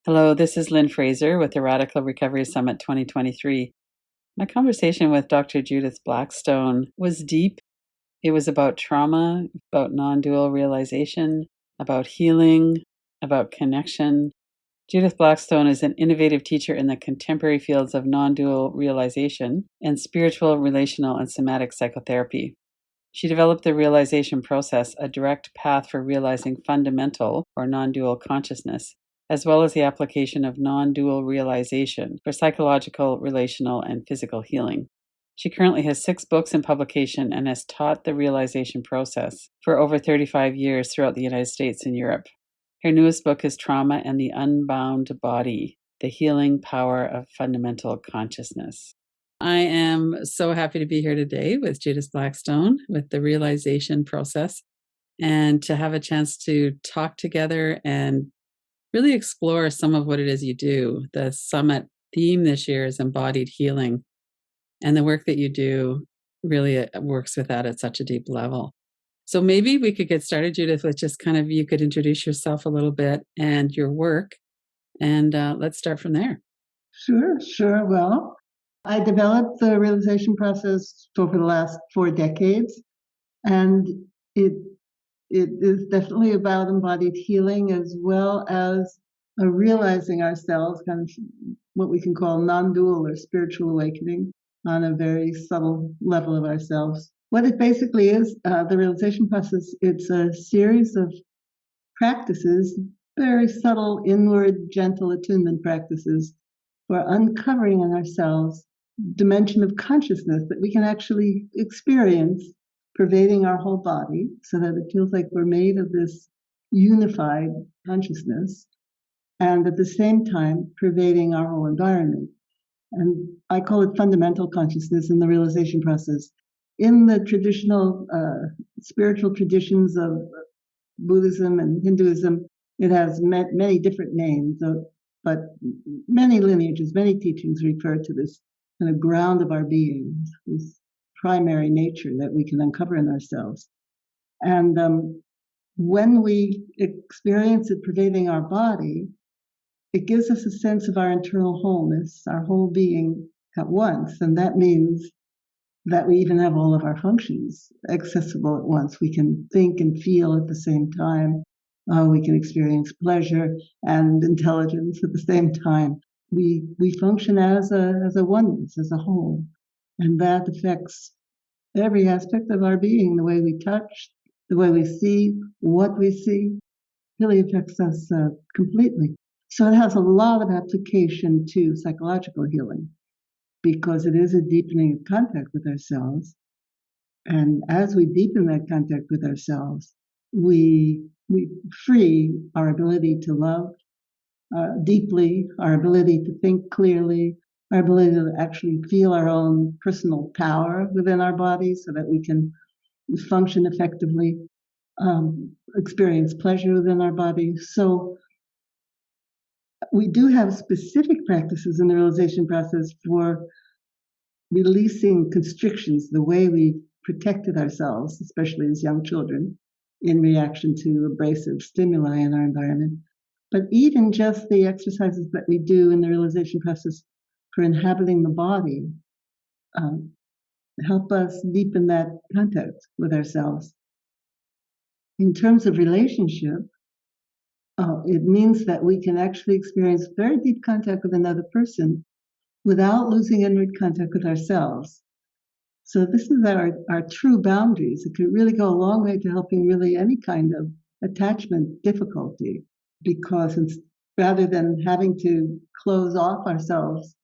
Hello, this is Lynn Fraser with the Radical Recovery Summit 2023. My conversation with Dr. Judith Blackstone was deep. It was about trauma, about non-dual realization, about healing, about connection. Judith Blackstone is an innovative teacher in the contemporary fields of non-dual realization and spiritual, relational, and somatic psychotherapy. She developed the realization process, a direct path for realizing fundamental or non-dual consciousness, as well as the application of non-dual realization for psychological, relational, and physical healing. She currently has 6 books in publication and has taught the realization process for over 35 years throughout the United States and Europe. Her newest book is Trauma and the Unbound Body, the Healing Power of Fundamental Consciousness. I am so happy to be here today with Judith Blackstone with the realization process and to have a chance to talk together and really explore some of what it is you do. The summit theme this year is embodied healing, and the work that you do really works with that at such a deep level. So maybe we could get started, Judith, with just kind of you could introduce yourself a little bit and your work, and let's start from there. Sure. Well, I developed the realization process over the last 4 decades, and it is definitely about embodied healing as well as realizing ourselves, kind of what we can call non-dual or spiritual awakening on a very subtle level of ourselves. What it basically is, the realization process, it's a series of practices, very subtle, inward, gentle attunement practices for uncovering in ourselves dimension of consciousness that we can actually experience pervading our whole body so that it feels like we're made of this unified consciousness and at the same time pervading our whole environment. And I call it fundamental consciousness in the realization process. In the traditional spiritual traditions of Buddhism and Hinduism, it has many different names, but many lineages, many teachings refer to this kind of ground of our being, this primary nature that we can uncover in ourselves. And when we experience it pervading our body, it gives us a sense of our internal wholeness, our whole being at once. And that means that we even have all of our functions accessible at once. We can think and feel at the same time. We can experience pleasure and intelligence at the same time. We function as a oneness, as a whole. And that affects every aspect of our being, the way we touch, the way we see, what we see, really affects us completely. So it has a lot of application to psychological healing because it is a deepening of contact with ourselves. And as we deepen that contact with ourselves, we free our ability to love deeply, our ability to think clearly, our ability to actually feel our own personal power within our bodies so that we can function effectively, experience pleasure within our body. So we do have specific practices in the realization process for releasing constrictions, the way we protected ourselves, especially as young children, in reaction to abrasive stimuli in our environment. But even just the exercises that we do in the realization process for inhabiting the body help us deepen that contact with ourselves. In terms of relationship, it means that we can actually experience very deep contact with another person without losing inward contact with ourselves. So this is our true boundaries. It could really go a long way to helping really any kind of attachment difficulty, because rather than having to close off ourselves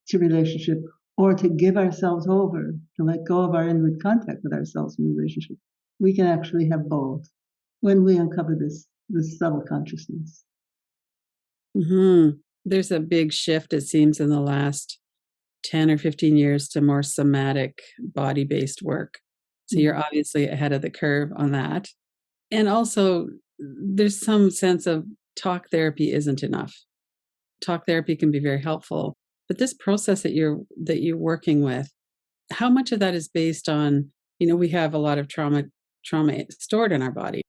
to relationship or to give ourselves over, to let go of our inward contact with ourselves in relationship, we can actually have both when we uncover this subtle consciousness. Mm-hmm. There's a big shift, it seems, in the last 10 or 15 years to more somatic body-based work. So you're obviously ahead of the curve on that. And also there's some sense of talk therapy isn't enough. Talk therapy can be very helpful, but this process that you're working with, how much of that is based on, we have a lot of trauma stored in our body.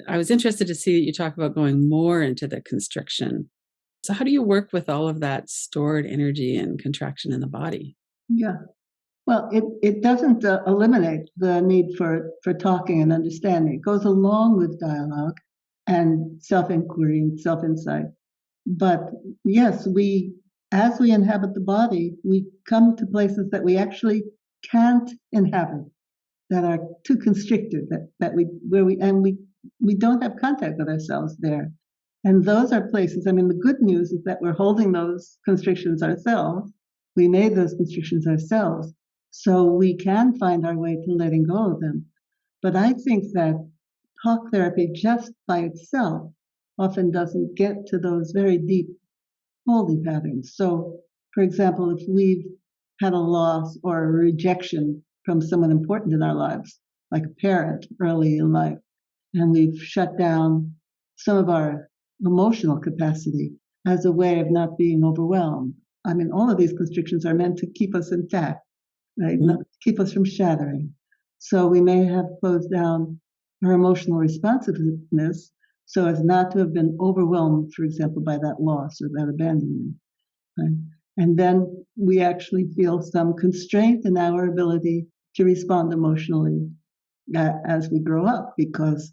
I was interested to see that you talk about going more into the constriction So how do you work with all of that stored energy and contraction in the body? Yeah. Well, it doesn't eliminate the need for talking and understanding. It goes along with dialogue and self-inquiry and self-insight. But yes, as we inhabit the body, we come to places that we actually can't inhabit, that are too constricted, that we don't have contact with ourselves there. And those are places, I mean, the good news is that we're holding those constrictions ourselves. We made those constrictions ourselves. So we can find our way to letting go of them. But I think that talk therapy just by itself often doesn't get to those very deep holding patterns. So, for example, if we've had a loss or a rejection from someone important in our lives, like a parent early in life, and we've shut down some of our emotional capacity as a way of not being overwhelmed. I mean, all of these constrictions are meant to keep us intact, right? Not to keep us from shattering. So we may have closed down our emotional responsiveness so as not to have been overwhelmed, for example, by that loss or that abandonment. Right? And then we actually feel some constraint in our ability to respond emotionally as we grow up, because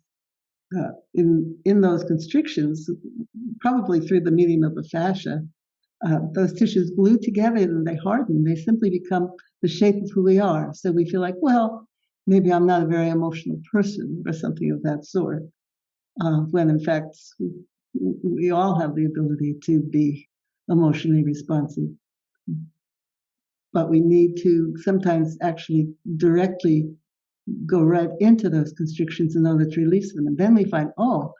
in those constrictions, probably through the medium of the fascia, those tissues glue together and they harden. They simply become the shape of who we are. So we feel like, well, maybe I'm not a very emotional person or something of that sort. When in fact, we all have the ability to be emotionally responsive. But we need to sometimes actually directly go right into those constrictions in order to release them. And then we find, oh,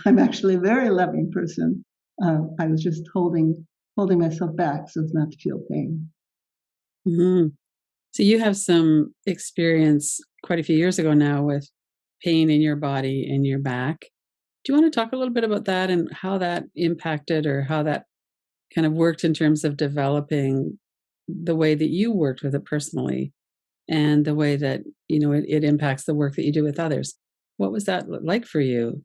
I'm actually a very loving person. I was just holding myself back so as not to feel pain. Mm-hmm. So you have some experience quite a few years ago now with pain in your body and your back. Do you want to talk a little bit about that and how that impacted or how that kind of worked in terms of developing the way that you worked with it personally and the way that, it impacts the work that you do with others? What was that like for you?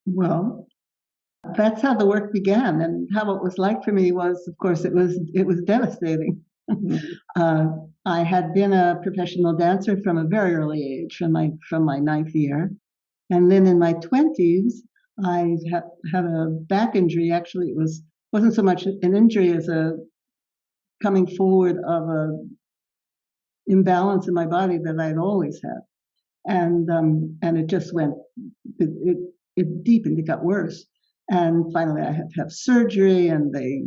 Well, that's how the work began, and how it was like for me was, of course, it was devastating. Mhm. uh, I had been a professional dancer from a very early age, from my ninth year, and then in my 20s, I had a back injury. Actually, wasn't so much an injury as a coming forward of a imbalance in my body that I'd always had, and it just went it, it deepened. It got worse, and finally I had to have surgery, and they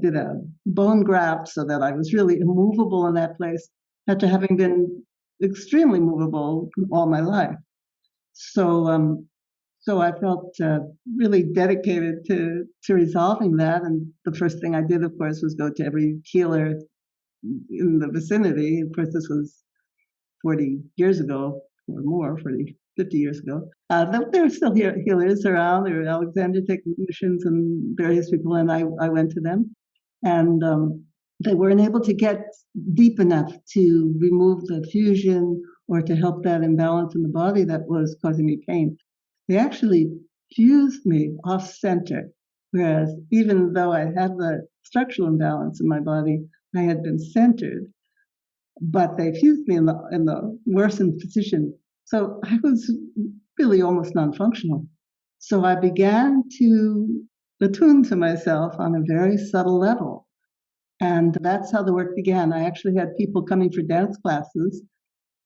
did a bone graft so that I was really immovable in that place after having been extremely movable all my life. So so I felt really dedicated to resolving that. And the first thing I did, of course, was go to every healer in the vicinity. Of course, this was 40 years ago or more, 40, 50 years ago. There were still healers around. There were Alexander technicians and various people, and I went to them. And they weren't able to get deep enough to remove the fusion or to help that imbalance in the body that was causing me pain. They actually fused me off center, whereas even though I had the structural imbalance in my body, I had been centered, but they fused me in the worsened position. So I was really almost non-functional. So I began to attune to myself on a very subtle level. And that's how the work began. I actually had people coming for dance classes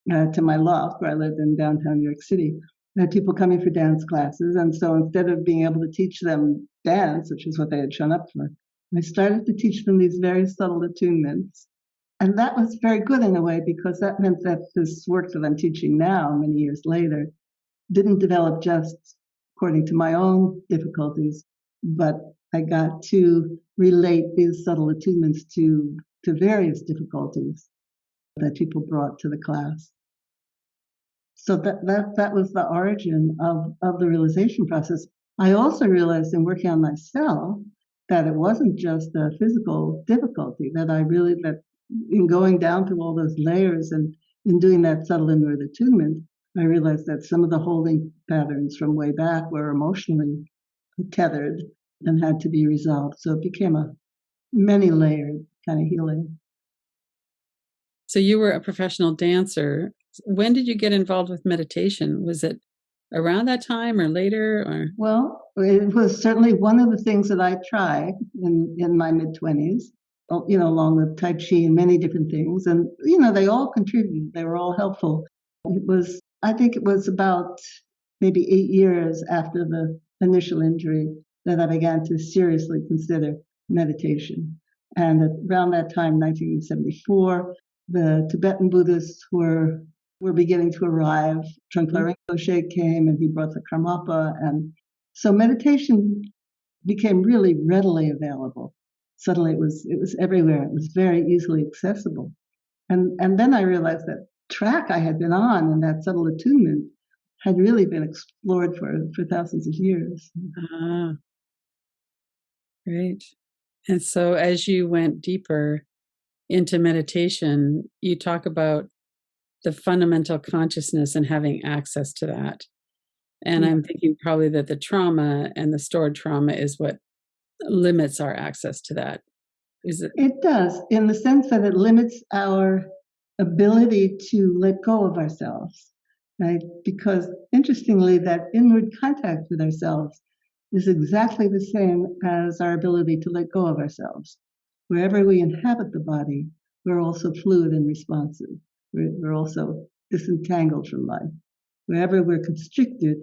to my loft where I lived in downtown New York City. I had people coming for dance classes. And so instead of being able to teach them dance, which is what they had shown up for, I started to teach them these very subtle attunements. And that was very good in a way, because that meant that this work that I'm teaching now, many years later, didn't develop just according to my own difficulties, but I got to relate these subtle attunements to various difficulties that people brought to the class. So that was the origin of the realization process. I also realized in working on myself that it wasn't just a physical difficulty, that in going down through all those layers and in doing that subtle inward attunement, I realized that some of the holding patterns from way back were emotionally tethered and had to be resolved. So it became a many layered kind of healing. So you were a professional dancer. When did you get involved with meditation? Was it around that time or later? Or Well, it was certainly one of the things that I tried in my mid-20s, along with Tai Chi and many different things. And, they all contributed. They were all helpful. I think it was about maybe 8 years after the initial injury that I began to seriously consider meditation. And around that time, 1974, the Tibetan Buddhists were beginning to arrive. Trungpa Rinpoche came and he brought the Karmapa. And so meditation became really readily available. Suddenly it was everywhere. It was very easily accessible. And then I realized that track I had been on and that subtle attunement had really been explored for thousands of years. Ah, great. And so as you went deeper into meditation, you talk about the fundamental consciousness and having access to that. And I'm thinking probably that the trauma and the stored trauma is what limits our access to that. Is it? It does, in the sense that it limits our ability to let go of ourselves, right? Because interestingly, that inward contact with ourselves is exactly the same as our ability to let go of ourselves. Wherever we inhabit the body, we're also fluid and responsive. We're also disentangled from life. Wherever we're constricted,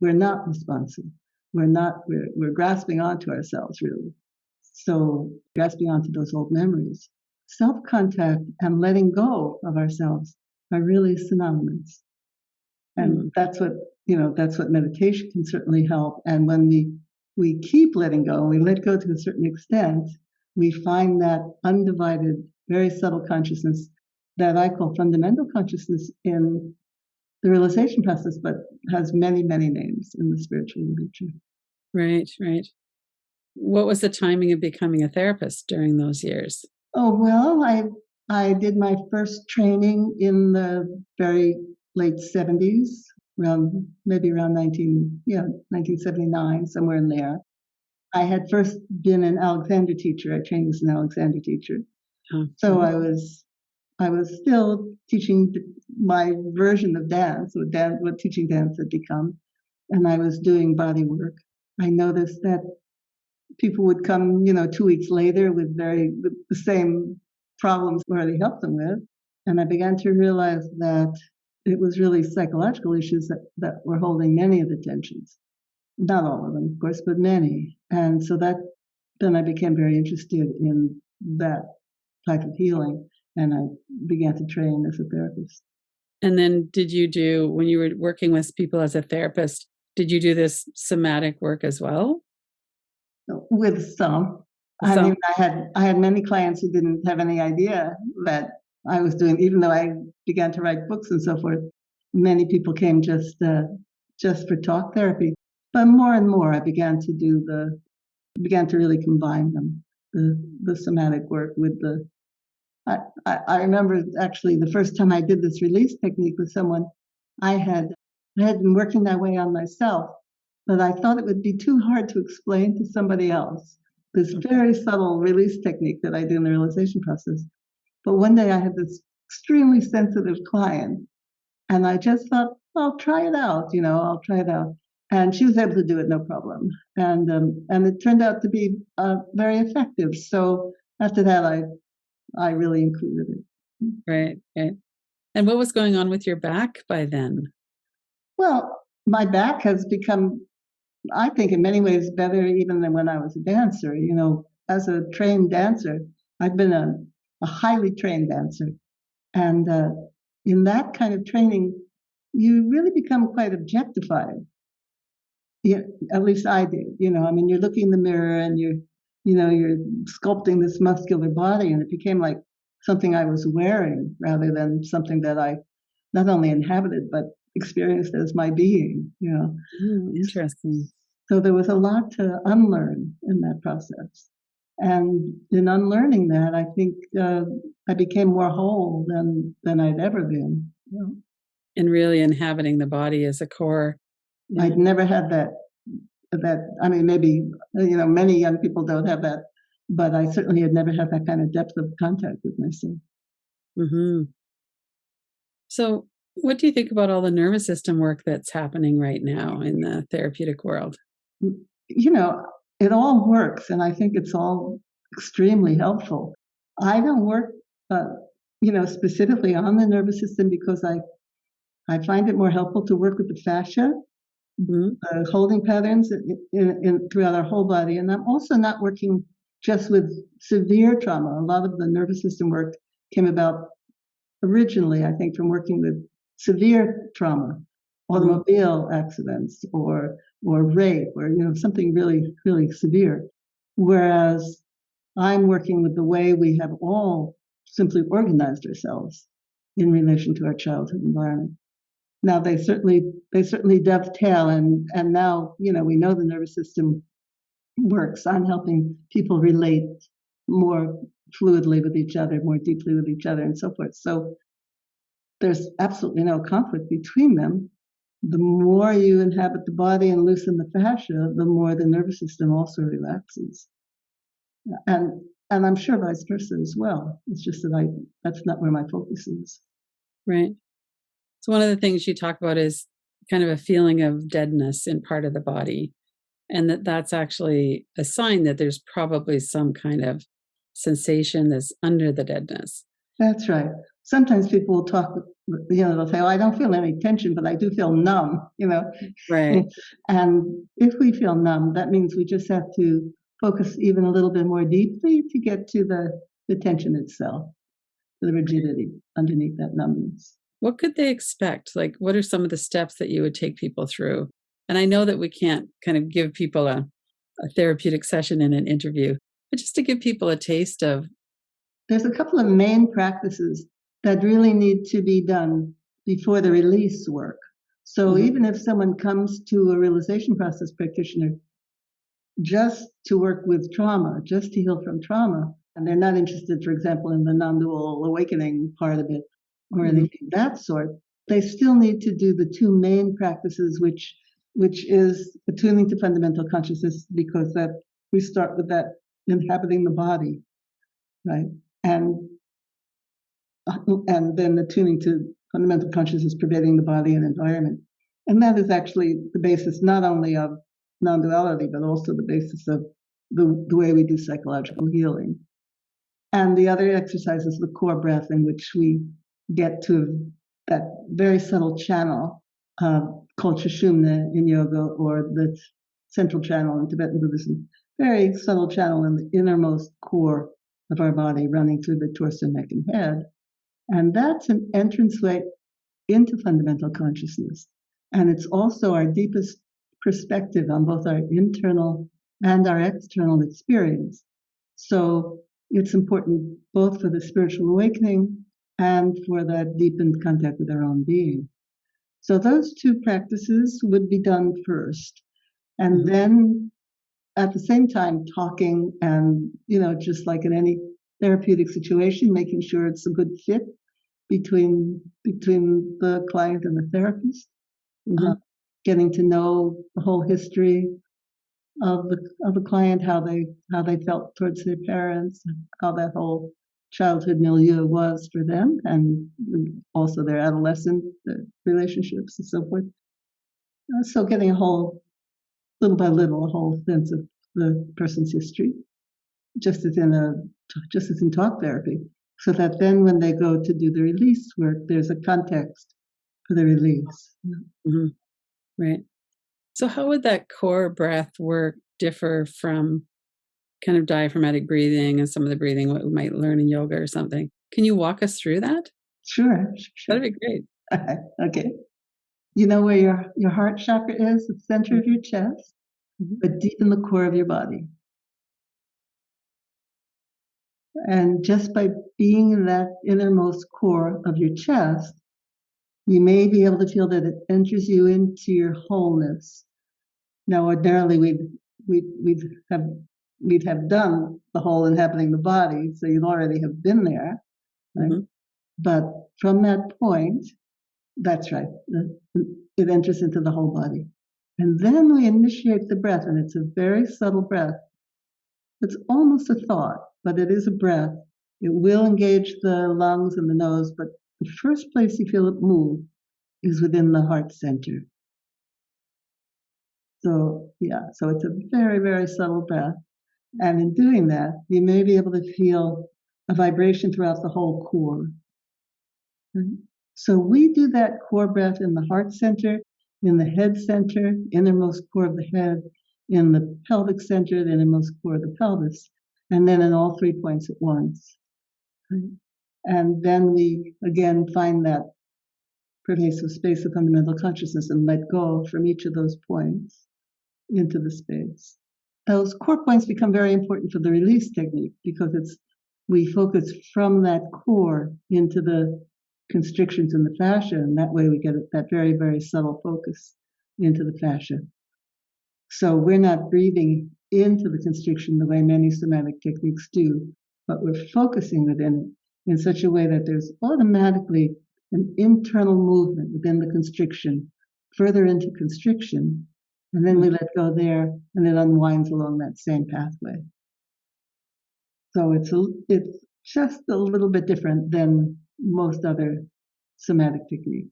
we're not responsive. We're grasping onto ourselves, really. So grasping onto those old memories. Self-contact and letting go of ourselves are really synonymous. And that's what meditation can certainly help. And when we keep letting go, and we let go to a certain extent, we find that undivided, very subtle consciousness that I call fundamental consciousness in the realization process, but has many, many names in the spiritual literature. Right, right. What was the timing of becoming a therapist during those years? Oh, well, I did my first training in the very late 70s, maybe around 1979, somewhere in there. I had first been an Alexander teacher. I trained as an Alexander teacher. So I was still teaching my version of dance, what teaching dance had become, and I was doing body work. I noticed that people would come, 2 weeks later with the same problems where they helped them with, and I began to realize that it was really psychological issues that were holding many of the tensions. Not all of them, of course, but many. And so then I became very interested in that type of healing, and I began to train as a therapist. And then when you were working with people as a therapist, did you do this somatic work as well? With some. I mean, I had many clients who didn't have any idea that I was doing, even though I began to write books and so forth. Many people came just for talk therapy. But more and more, I began to really combine them, the somatic work with the. I remember actually the first time I did this release technique with someone, I had been working that way on myself, but I thought it would be too hard to explain to somebody else. This very subtle release technique that I do in the realization process. But one day I had this extremely sensitive client, and I just thought, I'll try it out. I'll try it out. And she was able to do it, no problem. And it turned out to be very effective. So after that, I really included it. Right, right. And what was going on with your back by then? Well, my back has become, I think, in many ways better even than when I was a dancer. As a trained dancer, I've been a highly trained dancer. And in that kind of training, you really become quite objectified. At least I did. You're looking in the mirror and you're sculpting this muscular body, and it became like something I was wearing rather than something that I not only inhabited but experienced as my being. Interesting. So there was a lot to unlearn in that process, and in unlearning that, I think I became more whole than I'd ever been. And really inhabiting the body as a core. I'd never had that I mean, maybe, many young people don't have that, but I certainly had never had that kind of depth of contact with myself. Mm-hmm. So, what do you think about all the nervous system work that's happening right now in the therapeutic world? It all works, and I think it's all extremely helpful. I don't work, specifically on the nervous system because I find it more helpful to work with the fascia, Mm-hmm. holding patterns throughout our whole body. And I'm also not working just with severe trauma. A lot of the nervous system work came about originally, I think, from working with severe trauma, automobile accidents or rape or something really, really severe. Whereas I'm working with the way we have all simply organized ourselves in relation to our childhood environment. Now they certainly dovetail, and now we know the nervous system works on helping people relate more fluidly with each other, more deeply with each other, and so forth. So there's absolutely no conflict between them. The more you inhabit the body and loosen the fascia, the more the nervous system also relaxes. And I'm sure vice versa as well. It's just that that's not where my focus is. Right. So one of the things you talk about is kind of a feeling of deadness in part of the body, and that's actually a sign that there's probably some kind of sensation that's under the deadness. That's right. Sometimes people will talk, they'll say, "Oh, I don't feel any tension, but I do feel numb," Right. And if we feel numb, that means we just have to focus even a little bit more deeply to get to the tension itself, the rigidity underneath that numbness. What could they expect? Like, what are some of the steps that you would take people through? And I know that we can't kind of give people a therapeutic session in an interview, but just to give people a taste of. There's a couple of main practices that really need to be done before the release work. So even if someone comes to a realization process practitioner just to work with trauma, just to heal from trauma, and they're not interested, for example, in the non-dual awakening part of it or anything of that sort, they still need to do the two main practices, which is attuning to fundamental consciousness, because that we start with that inhabiting the body, right? And then attuning to fundamental consciousness pervading the body and environment. And that is actually the basis not only of non-duality, but also the basis of the way we do psychological healing. And the other exercise is the core breath, in which we get to that very subtle channel called Sushumna in yoga, or the central channel in Tibetan Buddhism. Very subtle channel in the innermost core of our body, running through the torso, neck, and head. And that's an entranceway into fundamental consciousness. And it's also our deepest perspective on both our internal and our external experience. So it's important both for the spiritual awakening and for that deepened contact with our own being. So those two practices would be done first. And then at the same time talking, and just like in any therapeutic situation, making sure it's a good fit between the client and the therapist, getting to know the whole history of the client, how they felt towards their parents, how that whole childhood milieu was for them, and also their adolescent relationships and so forth. So getting a whole, little by little, a whole sense of the person's history, just as in talk therapy, so that then when they go to do the release work, there's a context for the release. Right. So how would that core breath work differ from kind of diaphragmatic breathing and some of the breathing what we might learn in yoga or something? Can you walk us through that? Sure. That'd be great. Okay. You know where your heart chakra is, the center of your chest, but deep in the core of your body. And just by being in that innermost core of your chest, you may be able to feel that it enters you into your wholeness. Now, ordinarily, we'd have done the whole inhabiting the body, so you'd already have been there. Right? But from that point, that's right, it enters into the whole body. And then we initiate the breath, and it's a very subtle breath. It's almost a thought, but it is a breath. It will engage the lungs and the nose, but the first place you feel it move is within the heart center. So it's a very, very subtle breath. And in doing that, you may be able to feel a vibration throughout the whole core. So we do that core breath in the heart center, in the head center, innermost core of the head, in the pelvic center, the innermost core of the pelvis, and then in all 3 points at once. And then we again find that pervasive space of fundamental consciousness and let go from each of those points into the space. Those core points become very important for the release technique because we focus from that core into the constrictions in the fascia, and that way we get that very, very subtle focus into the fascia. So we're not breathing into the constriction the way many somatic techniques do, but we're focusing within it in such a way that there's automatically an internal movement within the constriction, further into constriction, and then we let go there, and it unwinds along that same pathway. So it's just a little bit different than most other somatic techniques.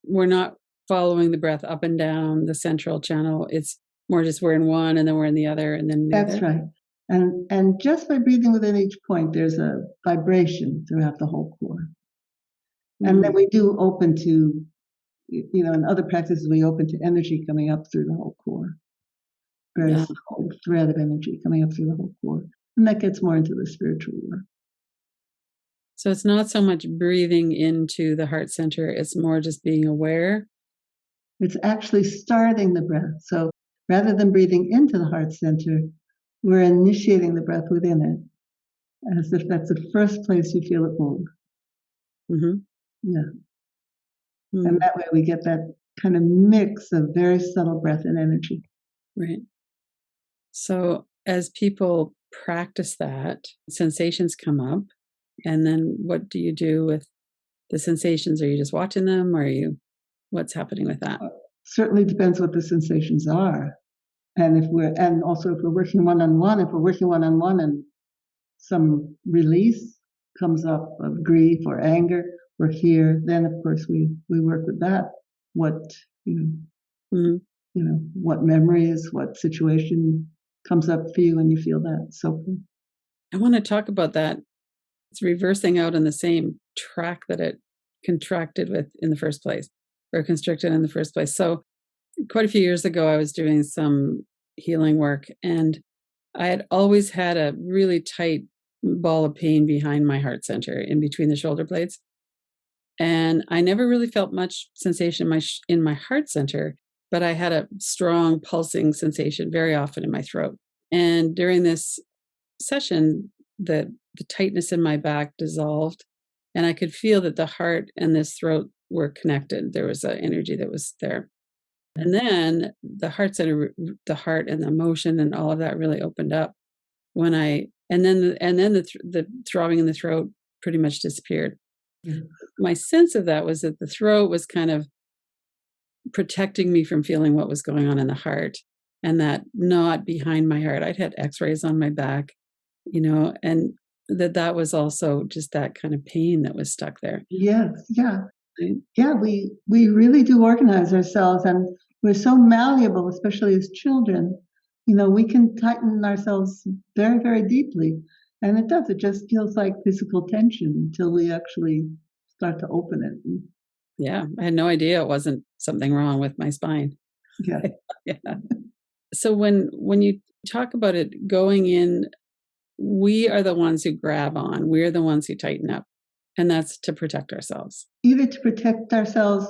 We're not following the breath up and down the central channel. It's more just we're in one and then we're in the other and then the That's other. right. And just by breathing within each point, there's a vibration throughout the whole core. And then we do open to, in other practices, we open to energy coming up through the whole core. Very small thread of energy coming up through the whole core. And that gets more into the spiritual work. So it's not so much breathing into the heart center, it's more just being aware. It's actually starting the breath. So rather than breathing into the heart center, we're initiating the breath within it, as if that's the first place you feel it move. Mm-hmm. Yeah. Mm-hmm. And that way we get that kind of mix of very subtle breath and energy. Right. So as people practice that, sensations come up. And then what do you do with the sensations? Are you just watching them, or what's happening with that? Certainly depends what the sensations are. And also if we're working one-on-one, and some release comes up of grief or anger or fear, then of course we work with that. What, what memories, what situation comes up for you when you feel that. So I want to talk about that. It's reversing out on the same track that it contracted with in the first place, or constricted in the first place. So quite a few years ago, I was doing some healing work, and I had always had a really tight ball of pain behind my heart center, in between the shoulder blades. And I never really felt much sensation in my heart center, but I had a strong pulsing sensation very often in my throat. And during this session, the tightness in my back dissolved, and I could feel that the heart and this throat were connected. There was an energy that was there. And then the heart center, the heart and the emotion and all of that really opened up and then the throbbing in the throat pretty much disappeared. Mm-hmm. My sense of that was that the throat was kind of protecting me from feeling what was going on in the heart, and that not behind my heart. I'd had x-rays on my back, and that was also just that kind of pain that was stuck there. Yes. Yeah. Yeah, we really do organize ourselves, and we're so malleable, especially as children. We can tighten ourselves very, very deeply, and it just feels like physical tension until we actually start to open it. Yeah, I had no idea it wasn't something wrong with my spine. Yeah. Yeah. So when you talk about it going in, we are the ones who grab on. We're the ones who tighten up. And that's to protect ourselves. Either to protect ourselves,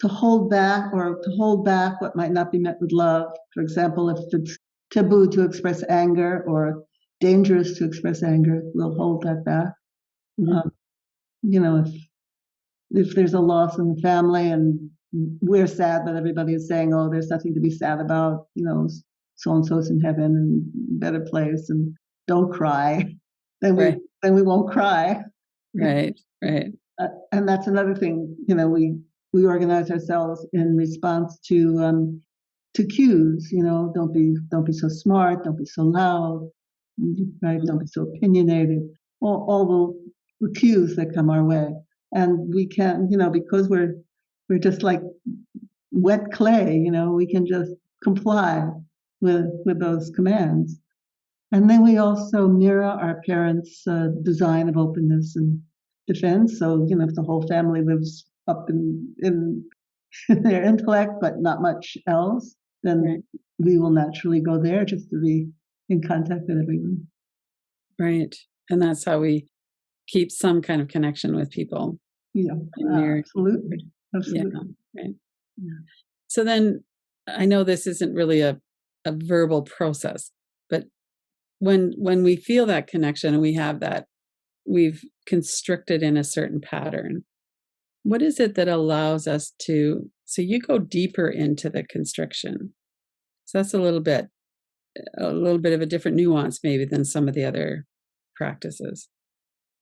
to hold back, or to hold back what might not be met with love. For example, if it's taboo to express anger or dangerous to express anger, we'll hold that back. Mm-hmm. If there's a loss in the family and we're sad, but everybody is saying, oh, there's nothing to be sad about, so-and-so's in heaven and better place, and don't cry, then we won't cry. Right. And that's another thing, we organize ourselves in response to cues. Don't be so smart, don't be so loud, right? Don't be so opinionated. All the cues that come our way, and we can, because we're just like wet clay. We can just comply with those commands. And then we also mirror our parents' design of openness and defense. So, if the whole family lives up in their intellect, but not much else, then Right. we will naturally go there just to be in contact with everyone. Right. And that's how we keep some kind of connection with people. Yeah, absolutely. Absolutely. Yeah. Right. Yeah. So then I know this isn't really a verbal process, but when we feel that connection and we have that, we've constricted in a certain pattern. What is it that allows us to, so you go deeper into the constriction. So that's a little bit of a different nuance maybe than some of the other practices.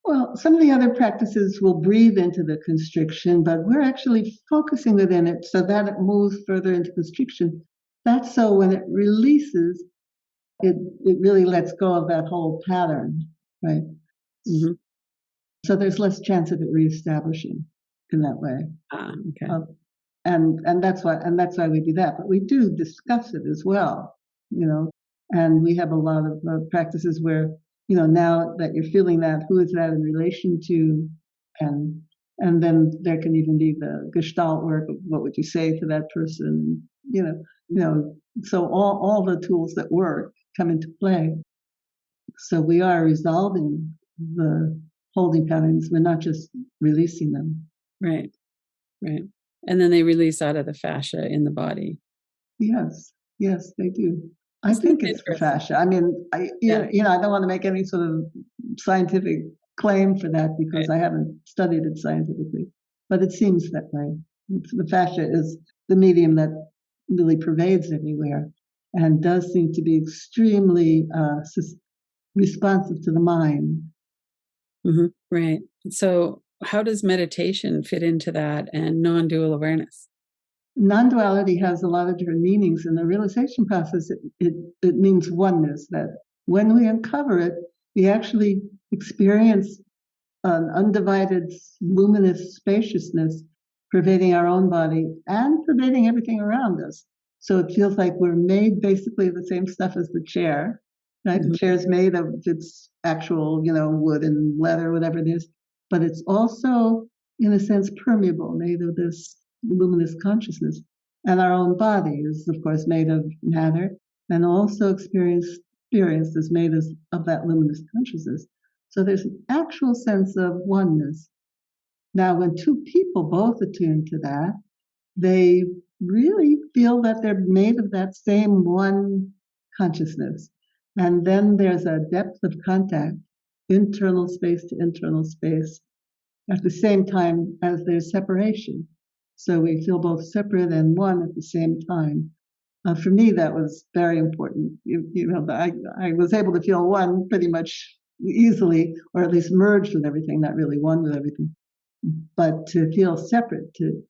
Well, some of the other practices will breathe into the constriction, but we're actually focusing within it so that it moves further into constriction. That's so when it releases, it really lets go of that whole pattern, right? Mm-hmm. So there's less chance of it reestablishing in that way. Okay. And that's why we do that. But we do discuss it as well, and we have a lot of practices where, now that you're feeling that, who is that in relation to, and then there can even be the Gestalt work of what would you say to that person, so all the tools that work come into play. So we are resolving the holding patterns. We're not just releasing them. Right. Right. And then they release out of the fascia in the body. Yes, they do. I Isn't think it it's the interesting? fascia. I mean, I don't want to make any sort of scientific claim for that because I haven't studied it scientifically, but it seems that way. The fascia is the medium that really pervades everywhere and does seem to be extremely responsive to the mind. Mm-hmm. Right. So how does meditation fit into that and non-dual awareness? Non-duality has a lot of different meanings. In the realization process, it means oneness, that when we uncover it, we actually experience an undivided, luminous spaciousness pervading our own body and pervading everything around us. So it feels like we're made basically of the same stuff as the chair, right? Mm-hmm. The chair is made of its actual, wood and leather, whatever it is, but it's also, in a sense, permeable, made of this luminous consciousness. And our own body is, of course, made of matter and also experienced is made of that luminous consciousness. So there's an actual sense of oneness. Now, when two people both attune to that, they really feel that they're made of that same one consciousness. And then there's a depth of contact, internal space to internal space, at the same time as there's separation. So we feel both separate and one at the same time. For me, that was very important. I was able to feel one pretty much easily, or at least merged with everything, not really one with everything. But to feel separate, to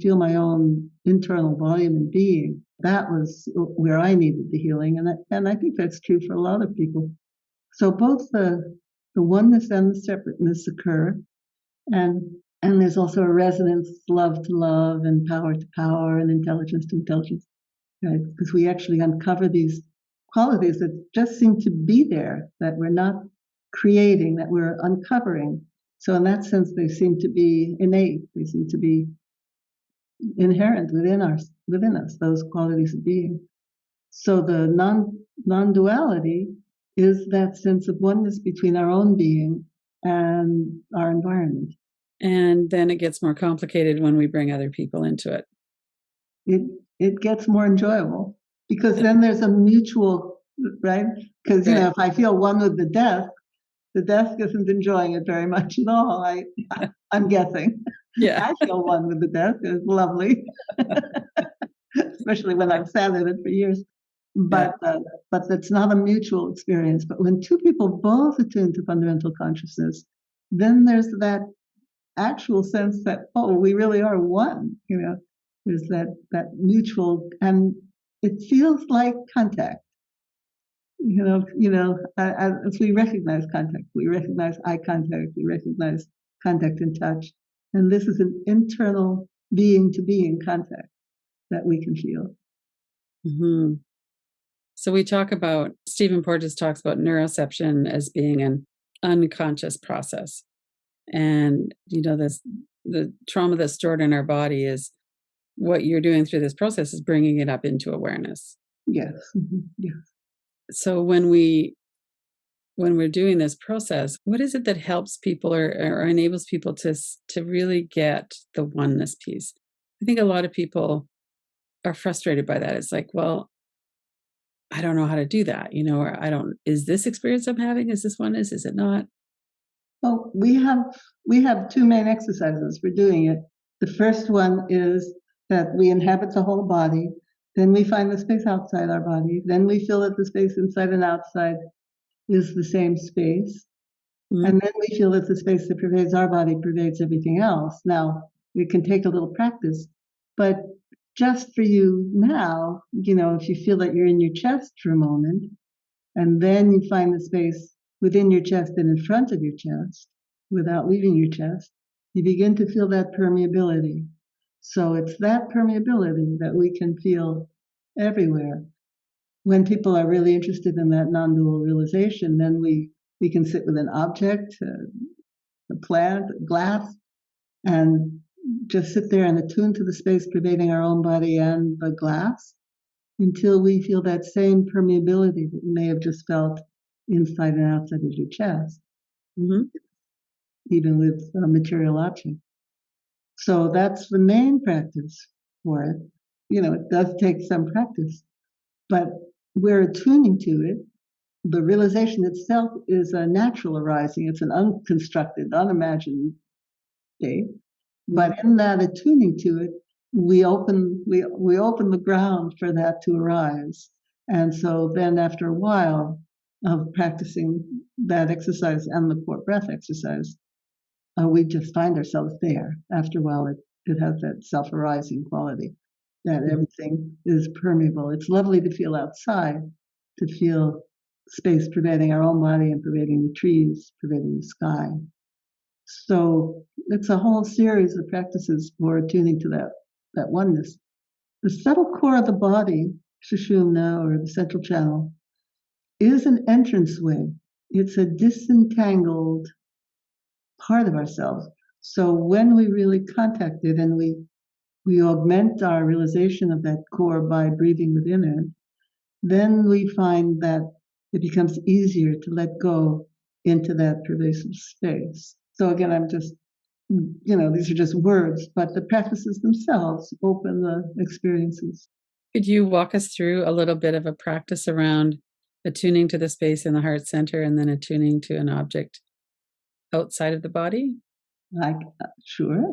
feel my own internal volume and being, that was where I needed the healing, and I think that's true for a lot of people. So both the oneness and the separateness occur, and there's also a resonance, love to love, and power to power, and intelligence to intelligence, right? Because we actually uncover these qualities that just seem to be there, that we're not creating, that we're uncovering. So in that sense, they seem to be innate. They seem to be inherent within us, those qualities of being. So the non-duality is that sense of oneness between our own being and our environment. And then it gets more complicated when we bring other people into it. It gets more enjoyable because then there's a mutual, right? Because if I feel one with the death isn't enjoying it very much at all. I'm guessing. Yeah. I feel one with the death. It's lovely, especially when I've sat in it for years. But that's not a mutual experience. But when two people both attune to fundamental consciousness, then there's that actual sense that, oh, we really are one, there's that mutual, and it feels like contact. As we recognize contact, we recognize eye contact, we recognize contact and touch, and this is an internal being to being contact that we can feel. Mm-hmm. So we talk about, Stephen Porges talks about neuroception as being an unconscious process. And, the trauma that's stored in our body is what you're doing through this process is bringing it up into awareness. Yes. Mm-hmm. Yes. So when we're doing this process, what is it that helps people or enables people to really get the oneness piece? I think a lot of people are frustrated by that. It's like, well, I don't know how to do that, or is this experience I'm having, is this oneness? Is it not? Well, we have two main exercises for doing it. The first one is that we inhabit the whole body, then we find the space outside our body, then we feel that the space inside and outside is the same space, Mm-hmm. and then we feel that the space that pervades our body pervades everything else. Now, it can take a little practice, but just for you now, if you feel that you're in your chest for a moment, and then you find the space within your chest and in front of your chest, without leaving your chest, you begin to feel that permeability. So it's that permeability that we can feel everywhere. When people are really interested in that non-dual realization, then we can sit with an object, a plant, a glass, and just sit there and attune to the space pervading our own body and the glass until we feel that same permeability that you may have just felt inside and outside of your chest, Mm-hmm. even with a material object. So that's the main practice for it. It does take some practice, but we're attuning to it. The realization itself is a natural arising. It's an unconstructed, unimagined state. But in that attuning to it, we open the ground for that to arise. And so then after a while of practicing that exercise and the core breath exercise, we just find ourselves there. After a while, it has that self-arising quality, that everything is permeable. It's lovely to feel outside, to feel space pervading our own body and pervading the trees, pervading the sky. So it's a whole series of practices for attuning to that oneness. The subtle core of the body, Sushumna, or the central channel, is an entranceway. It's a disentangled part of ourselves. So when we really contact it and we augment our realization of that core by breathing within it, then we find that it becomes easier to let go into that pervasive space. So again, I'm just, these are just words, but the practices themselves open the experiences. Could you walk us through a little bit of a practice around attuning to the space in the heart center and then attuning to an object outside of the body? Sure.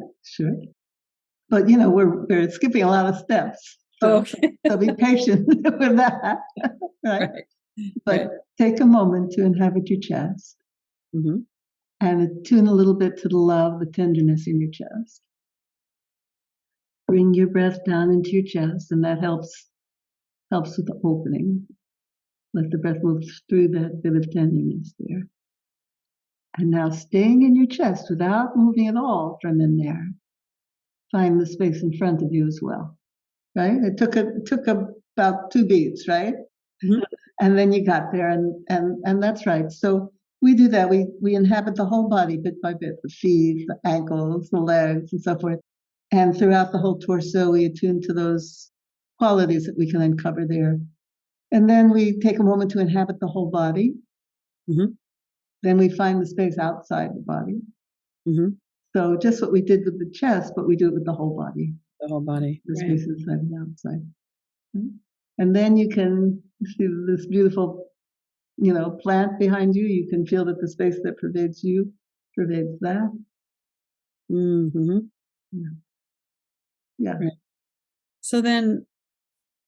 But we're skipping a lot of steps. So, okay. So be patient with that. Right? But right. Take a moment to inhabit your chest. Mm-hmm. And attune a little bit to the love, the tenderness in your chest. Bring your breath down into your chest, and that helps with the opening. Let the breath move through that bit of tenderness there. And now staying in your chest without moving at all from in there. Find the space in front of you as well. Right? It took about 2 beats, right? Mm-hmm. And then you got there, and that's right. So we do that. We inhabit the whole body bit by bit, the feet, the ankles, the legs, and so forth. And throughout the whole torso, we attune to those qualities that we can uncover there. And then we take a moment to inhabit the whole body. Mm-hmm. Then we find the space outside the body. Mm-hmm. So just what we did with the chest, but we do it with the whole body. The whole body. The space inside and outside. And then you can see this beautiful, plant behind you. You can feel that the space that pervades you pervades that. Mm-hmm. Yeah. Right. So then,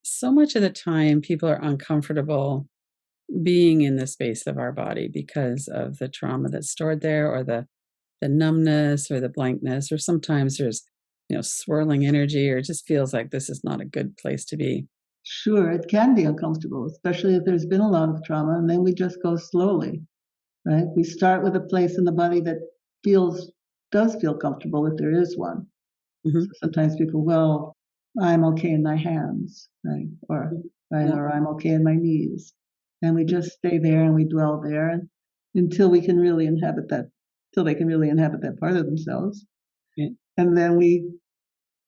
so much of the time, people are uncomfortable being in the space of our body because of the trauma that's stored there or the the numbness or the blankness, or sometimes there's, swirling energy, or it just feels like this is not a good place to be. Sure, it can be uncomfortable, especially if there's been a lot of trauma, and then we just go slowly, right? We start with a place in the body that does feel comfortable if there is one. Mm-hmm. So sometimes people, well, I'm okay in my hands, right? Or I'm okay in my knees. And we just stay there and we dwell there until we can really inhabit that, till they can really inhabit that part of themselves. Yeah. And then we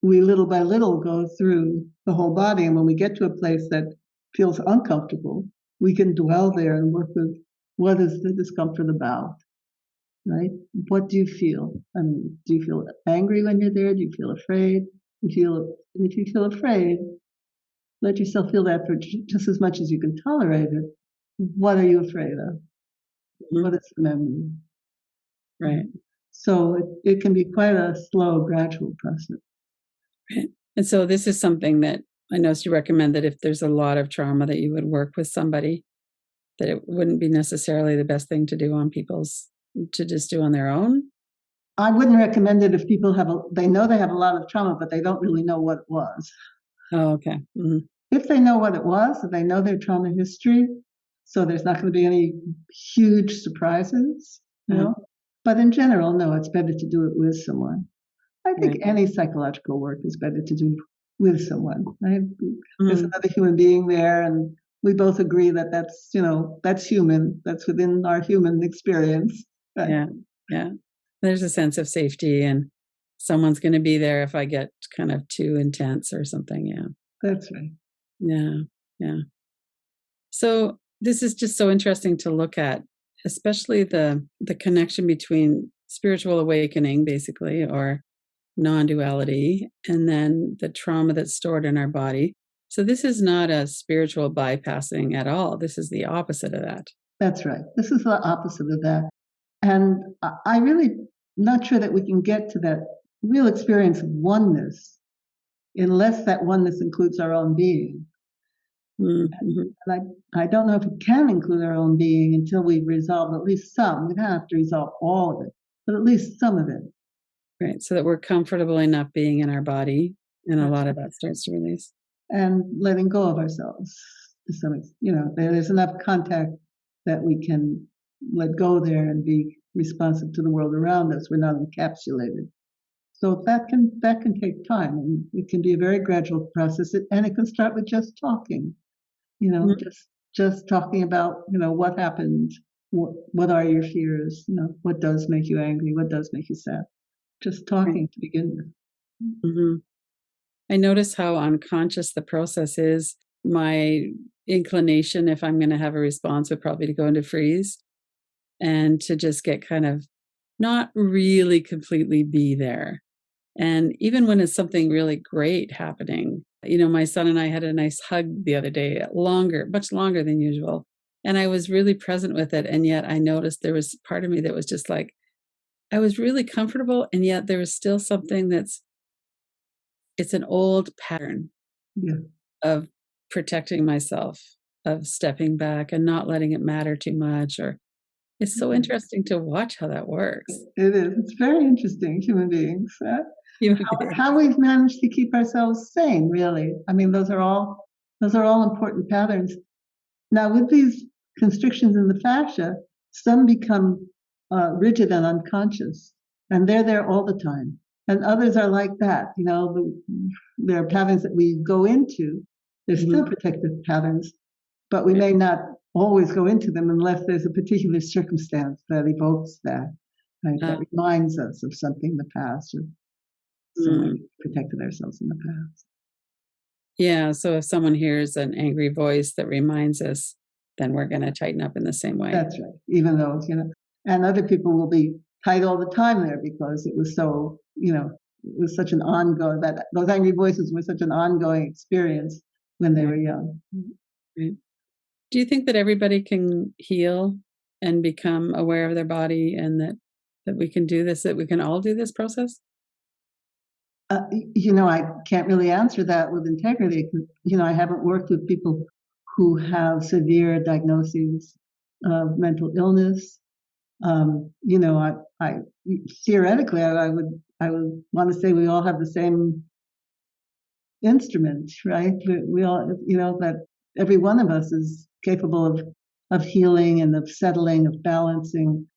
little by little go through the whole body. And when we get to a place that feels uncomfortable, we can dwell there and work with what is the discomfort about, right? What do you feel? I mean, do you feel angry when you're there? Do you feel afraid? If you feel afraid, let yourself feel that for just as much as you can tolerate it. What are you afraid of? Mm-hmm. What is the memory? Right. So it can be quite a slow, gradual process. Right. And so this is something that I know you recommend, that if there's a lot of trauma, that you would work with somebody, that it wouldn't be necessarily the best thing to do to just do on their own. I wouldn't recommend it if people they know they have a lot of trauma, but they don't really know what it was. Oh, okay. Mm-hmm. If they know what it was, if they know their trauma history, so there's not going to be any huge surprises, But in general, no, it's better to do it with someone. I think any psychological work is better to do with someone, right? Mm-hmm. There's another human being there, and we both agree that that's human. That's within our human experience. Right? Yeah, yeah. There's a sense of safety, and someone's going to be there if I get kind of too intense or something. Yeah, that's right. Yeah, yeah. So this is just so interesting to look at, especially the connection between spiritual awakening, basically, or non-duality, and then the trauma that's stored in our body. So this is not a spiritual bypassing at all. This is the opposite of that. That's right. This is the opposite of that. And I really not sure that we can get to that real experience of oneness unless that oneness includes our own being. Mm-hmm. And I don't know if it can include our own being until we've resolved at least some. We don't have to resolve all of it, but at least some of it. Right, so that we're comfortable enough being in our body, and a lot of that starts to release. And letting go of ourselves to some extent. There's enough contact that we can let go there and be responsive to the world around us. We're not encapsulated. So that can take time, and it can be a very gradual process. And it can start with just talking, mm-hmm. just talking about, what happened, what are your fears, what does make you angry, what does make you sad. Just talking to begin with. Mm-hmm. I notice how unconscious the process is. My inclination, if I'm going to have a response, would probably to go into freeze and to just get kind of not really completely be there. And even when it's something really great happening, my son and I had a nice hug the other day, much longer than usual. And I was really present with it. And yet I noticed there was part of me that was just like, I was really comfortable. And yet there was still something it's an old pattern of protecting myself, of stepping back and not letting it matter too much. Or it's so interesting to watch how that works. It is. It's very interesting, human beings. How we've managed to keep ourselves sane, really. I mean, those are all important patterns. Now, with these constrictions in the fascia, some become rigid and unconscious, and they're there all the time. And others are like that. There are patterns that we go into. They're mm-hmm. still protective patterns, but we may not always go into them unless there's a particular circumstance that evokes that, right? That reminds us of something in the past, or someone we protected ourselves in the past. Yeah, so if someone hears an angry voice that reminds us, then we're going to tighten up in the same way. That's right. Even though, and other people will be tight all the time there because it was so, it was such an ongoing, that those angry voices were such an ongoing experience when they were young. Right. Do you think that everybody can heal and become aware of their body, and that we can do this, that we can all do this process? I can't really answer that with integrity. I haven't worked with people who have severe diagnoses of mental illness. I theoretically, I would want to say we all have the same instrument, right? We all, that every one of us is capable of healing and of settling, of balancing,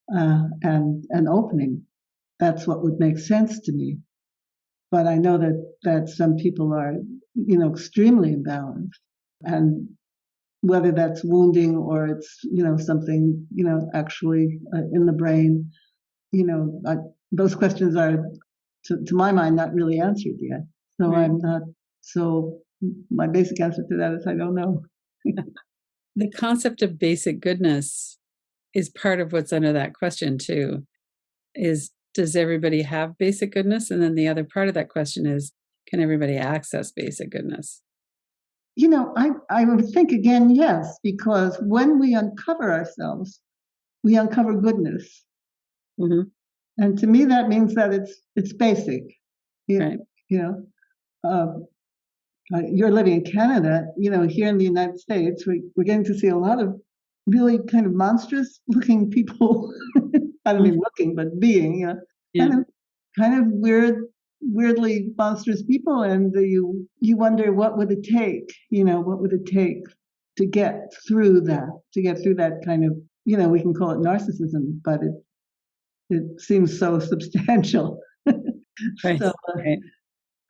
and opening. That's what would make sense to me. But I know that some people are, extremely imbalanced, and whether that's wounding or it's, something, actually in the brain, those questions are, to my mind, not really answered yet. So Right. I'm not. So my basic answer to that is I don't know. The concept of basic goodness is part of what's under that question too. Does everybody have basic goodness? And then the other part of that question is, can everybody access basic goodness? I would think again, yes, because when we uncover ourselves, we uncover goodness. Mm-hmm. And to me, that means that it's basic. Right. You're living in Canada. Here in the United States, we're getting to see a lot of really kind of monstrous-looking people. I don't mean looking, but being. Yeah. Kind of weirdly monstrous people, and you wonder what would it take. What would it take to get through that kind of, we can call it narcissism, but it seems so substantial. Right. So, Right.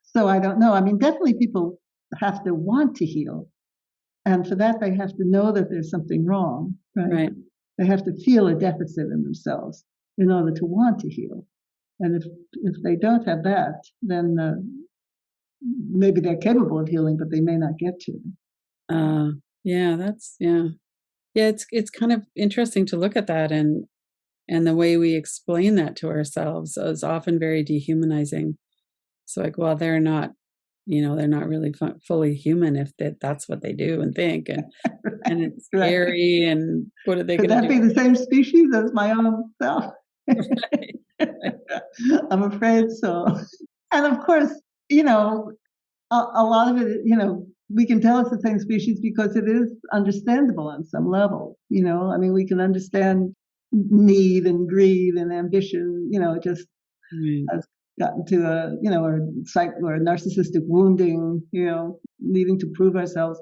so I don't know. I mean, definitely people have to want to heal. And for that, they have to know that there's something wrong, right? Right. They have to feel a deficit in themselves in order to want to heal. And if they don't have that, then maybe they're capable of healing, but they may not get to it. Yeah, it's kind of interesting to look at that, and the way we explain that to ourselves is often very dehumanizing. It's like, well, they're not really fully human if that's what they do and think, and it's Right. scary. And what are they Could going to that do? be the same species as my own self? Right. I'm afraid so. And of course, a lot of it, we can tell it's the same species because it is understandable on some level. I mean, we can understand need and greed and ambition. It just has gotten to or narcissistic wounding. Needing to prove ourselves.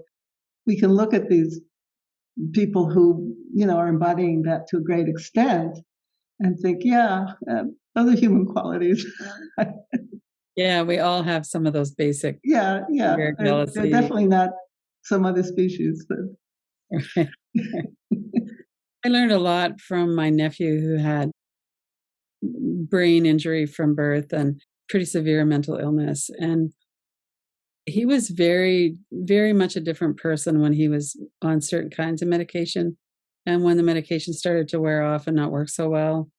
We can look at these people who are embodying that to a great extent and think, yeah, those are human qualities. Yeah, we all have some of those basic. Yeah. They're Jealousy. definitely not some other species, but I learned a lot from my nephew who had brain injury from birth and pretty severe mental illness. And he was very, very much a different person when he was on certain kinds of medication. And when the medication started to wear off and not work so well,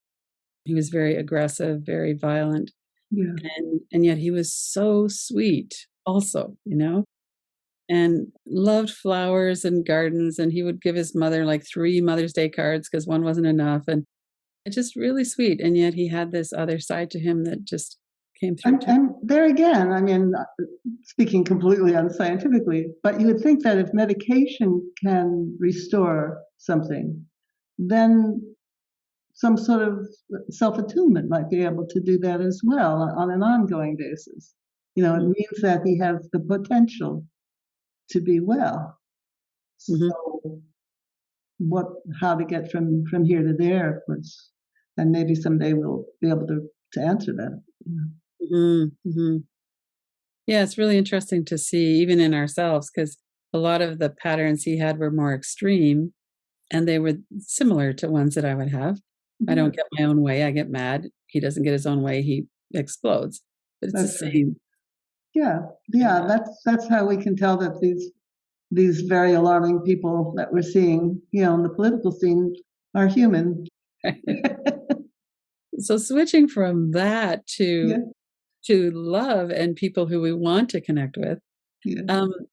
he was very aggressive, very violent. yeah. And yet he was so sweet also, and loved flowers and gardens. And he would give his mother like 3 Mother's Day cards because one wasn't enough. And it's just really sweet. And yet he had this other side to him that just came through. And there again, I mean, speaking completely unscientifically, but you would think that if medication can restore something, then some sort of self-attunement might be able to do that as well on an ongoing basis. It means that he has the potential to be well. Mm-hmm. So how to get from here to there, of course, and maybe someday we'll be able to answer that. Mm-hmm. Yeah, it's really interesting to see even in ourselves, because a lot of the patterns he had were more extreme and they were similar to ones that I would have. I don't get my own way, I get mad. He doesn't get his own way, he explodes. But it's the same. Right. Yeah. That's how we can tell that these very alarming people that we're seeing, in the political scene are human. So switching from that to love and people who we want to connect with,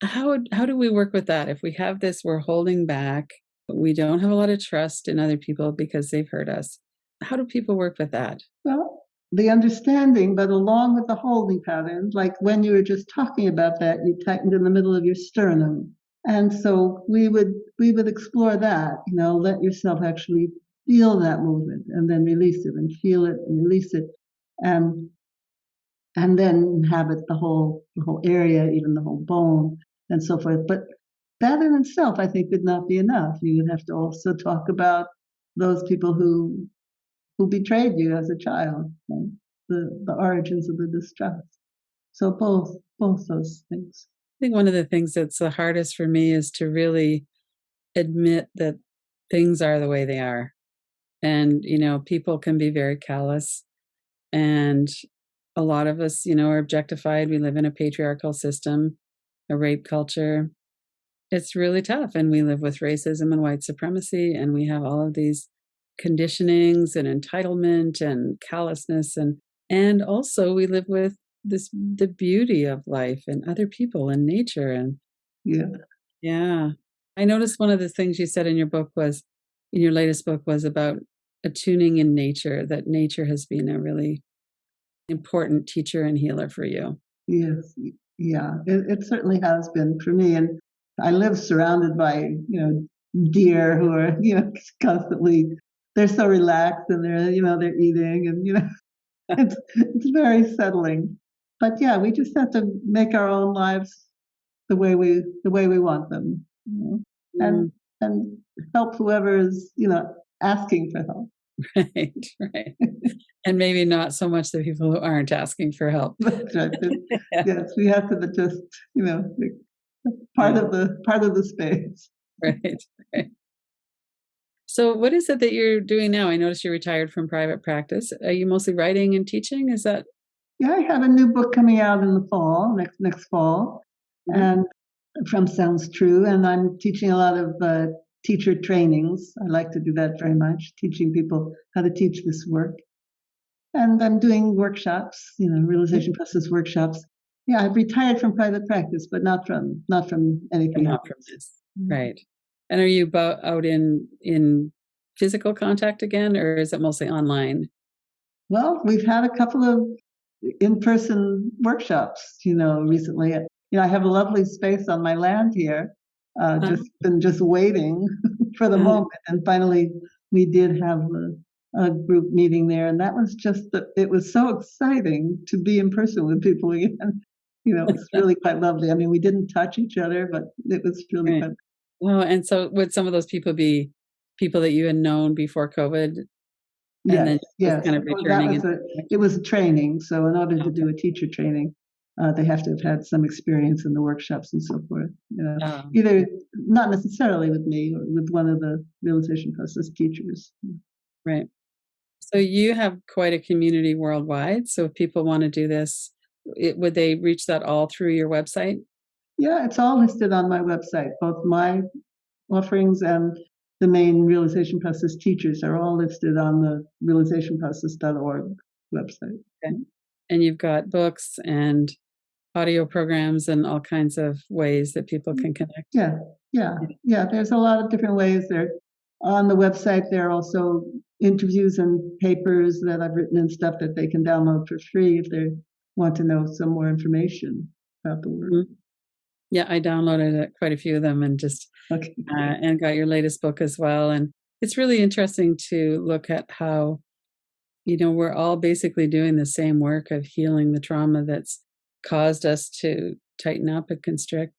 how do we work with that? If we have this, we're holding back, we don't have a lot of trust in other people because they've hurt us. How do people work with that? Well, the understanding, but along with the holding patterns, like when you were just talking about that, you tightened in the middle of your sternum. And so we would explore that, let yourself actually feel that movement and then release it and feel it and release it. And and then inhabit the whole area, even the whole bone, and so forth. But that in itself, I think, would not be enough. You would have to also talk about those people who betrayed you as a child, right? The origins of the distrust. So both those things. I think one of the things that's the hardest for me is to really admit that things are the way they are. And, people can be very callous. And a lot of us, are objectified. We live in a patriarchal system, a rape culture. It's really tough. And we live with racism and white supremacy. And we have all of these conditionings and entitlement and callousness. And also we live with the beauty of life and other people and nature. And yeah. I noticed one of the things you said in your latest book was about attuning in nature, that nature has been a really important teacher and healer for you. Yes, yeah, it certainly has been for me. And I live surrounded by, deer who are, constantly, they're so relaxed and they're eating and, it's very settling. But yeah, we just have to make our own lives the way we want them, and and help whoever is, asking for help. Right, right. And maybe not so much the people who aren't asking for help. That's right. Yes, we have to just, part of the space. Right, right. So what is it that you're doing now? I noticed you're retired from private practice. Are you mostly writing and teaching? Is that? Yeah, I have a new book coming out in the fall, next fall, and from Sounds True, and I'm teaching a lot of teacher trainings. I like to do that very much, teaching people how to teach this work. And I'm doing workshops, realization process workshops. Yeah, I've retired from private practice, but not from anything Not else. from this. Right. And are you out in physical contact again, or is it mostly online? Well, we've had a couple of in-person workshops, recently. I have a lovely space on my land here, just waiting for the moment. And finally, we did have a group meeting there, and that was it was so exciting to be in person with people again. It was really quite lovely. I mean, we didn't touch each other, but it was really fun. Well, and so would some of those people be people that you had known before COVID? And then Yes. kind of returning. It was a training. So in order to do a teacher training, they have to have had some experience in the workshops and so forth. Either not necessarily with me or with one of the realization process teachers. Right. So you have quite a community worldwide. So if people want to do this, would they reach that all through your website? Yeah, it's all listed on my website. Both my offerings and the main realization process teachers are all listed on the realizationprocess.org website. Okay. And you've got books and audio programs and all kinds of ways that people can connect. Yeah. There's a lot of different ways there. On the website, there are also interviews and papers that I've written and stuff that they can download for free if they want to know some more information about the work. Mm-hmm. Yeah, I downloaded quite a few of them and just and got your latest book as well. And it's really interesting to look at how, we're all basically doing the same work of healing the trauma that's caused us to tighten up and constrict.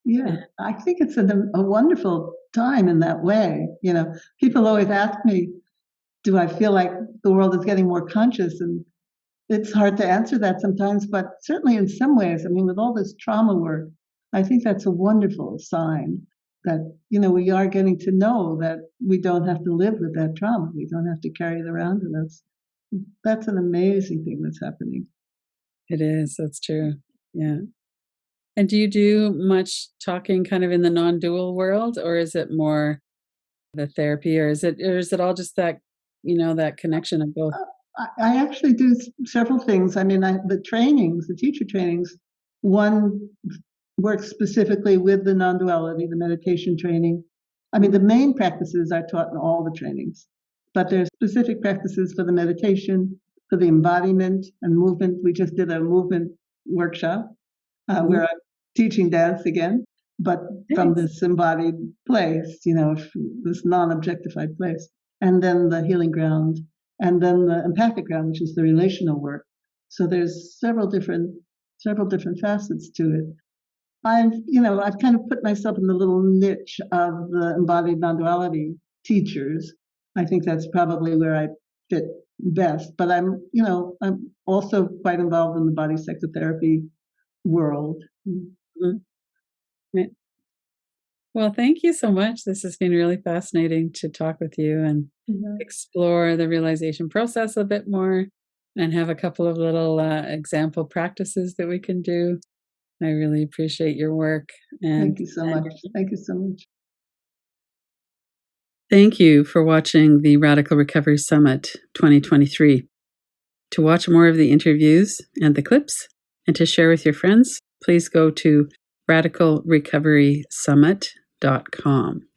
Yeah, I think it's a wonderful time in that way. People always ask me, do I feel like the world is getting more conscious? And it's hard to answer that sometimes, but certainly in some ways, I mean, with all this trauma work, I think that's a wonderful sign that, we are getting to know that we don't have to live with that trauma. We don't have to carry it around with us. That's an amazing thing that's happening. It is. That's true. Yeah. And do you do much talking kind of in the non-dual world, or is it more the therapy, or is it all just that, that connection of both? I actually do several things. I mean, the teacher trainings, one works specifically with the non-duality, the meditation training. I mean, the main practices are taught in all the trainings, but there's specific practices for the meditation, for the embodiment and movement. We just did a movement workshop where I'm teaching dance again, but from this embodied place, this non-objectified place. and then the healing ground, and then the empathic ground, which is the relational work. So there's several different facets to it. I've kind of put myself in the little niche of the embodied non-duality teachers. I think that's probably where I fit best. But I'm also quite involved in the body psychotherapy world. Mhm. Right. Well, thank you so much. This has been really fascinating to talk with you and explore the realization process a bit more and have a couple of little example practices that we can do. I really appreciate your work. And Thank you so much. Thank you so much. Thank you for watching the Radical Recovery Summit 2023. To watch more of the interviews and the clips and to share with your friends, please go to radicalrecoverysummit.com.